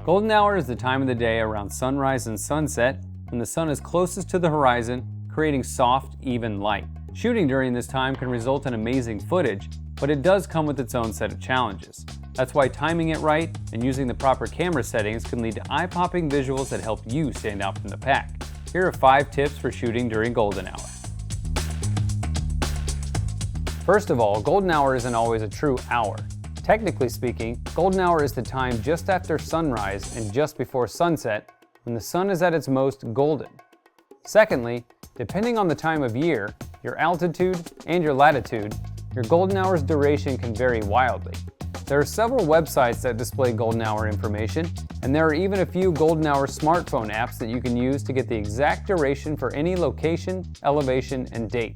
Golden hour is the time of the day around sunrise and sunset when the sun is closest to the horizon, creating soft, even light. Shooting during this time can result in amazing footage, but it does come with its own set of challenges. That's why timing it right and using the proper camera settings can lead to eye-popping visuals that help you stand out from the pack. Here are 5 tips for shooting during golden hour. First of all, golden hour isn't always a true hour. Technically speaking, golden hour is the time just after sunrise and just before sunset when the sun is at its most golden. Secondly, depending on the time of year, your altitude, and your latitude, your golden hour's duration can vary wildly. There are several websites that display golden hour information, and there are even a few golden hour smartphone apps that you can use to get the exact duration for any location, elevation, and date.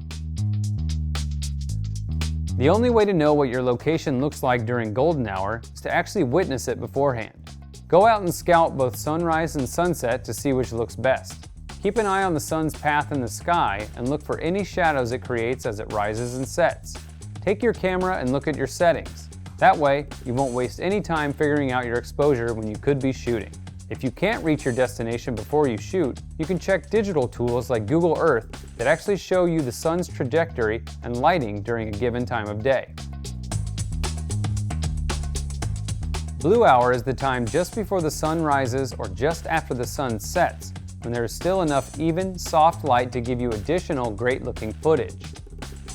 The only way to know what your location looks like during golden hour is to actually witness it beforehand. Go out and scout both sunrise and sunset to see which looks best. Keep an eye on the sun's path in the sky and look for any shadows it creates as it rises and sets. Take your camera and look at your settings. That way, you won't waste any time figuring out your exposure when you could be shooting. If you can't reach your destination before you shoot, you can check digital tools like Google Earth that actually show you the sun's trajectory and lighting during a given time of day. Blue hour is the time just before the sun rises or just after the sun sets, when there is still enough even, soft light to give you additional great-looking footage.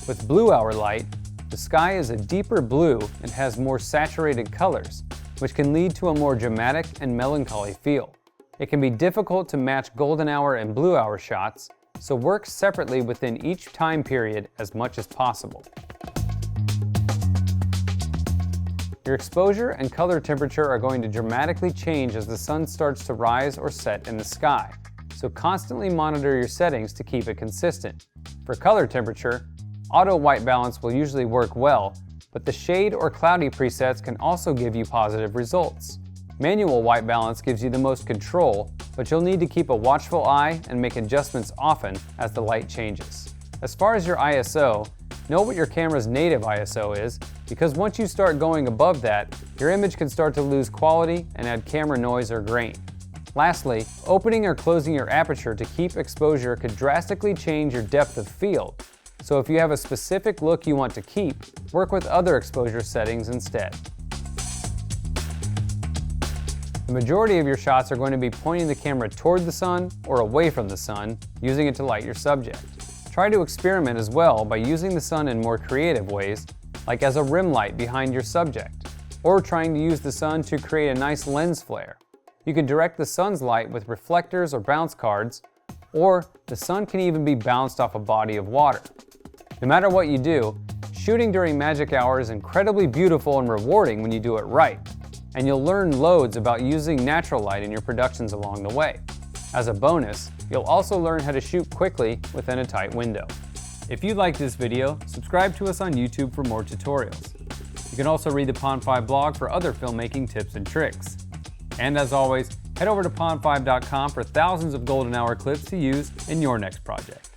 With blue hour light, the sky is a deeper blue and has more saturated colors, which can lead to a more dramatic and melancholy feel. It can be difficult to match golden hour and blue hour shots, so work separately within each time period as much as possible. Your exposure and color temperature are going to dramatically change as the sun starts to rise or set in the sky, so constantly monitor your settings to keep it consistent. For color temperature, auto white balance will usually work well, but the shade or cloudy presets can also give you positive results. Manual white balance gives you the most control, but you'll need to keep a watchful eye and make adjustments often as the light changes. As far as your ISO, know what your camera's native ISO is, because once you start going above that, your image can start to lose quality and add camera noise or grain. Lastly, opening or closing your aperture to keep exposure could drastically change your depth of field. So if you have a specific look you want to keep, work with other exposure settings instead. The majority of your shots are going to be pointing the camera toward the sun or away from the sun, using it to light your subject. Try to experiment as well by using the sun in more creative ways, like as a rim light behind your subject, or trying to use the sun to create a nice lens flare. You can direct the sun's light with reflectors or bounce cards, or the sun can even be bounced off a body of water. No matter what you do, shooting during magic hour is incredibly beautiful and rewarding when you do it right, and you'll learn loads about using natural light in your productions along the way. As a bonus, you'll also learn how to shoot quickly within a tight window. If you like this video, subscribe to us on YouTube for more tutorials. You can also read the Pond5 blog for other filmmaking tips and tricks. And as always, head over to pond5.com for thousands of golden hour clips to use in your next project.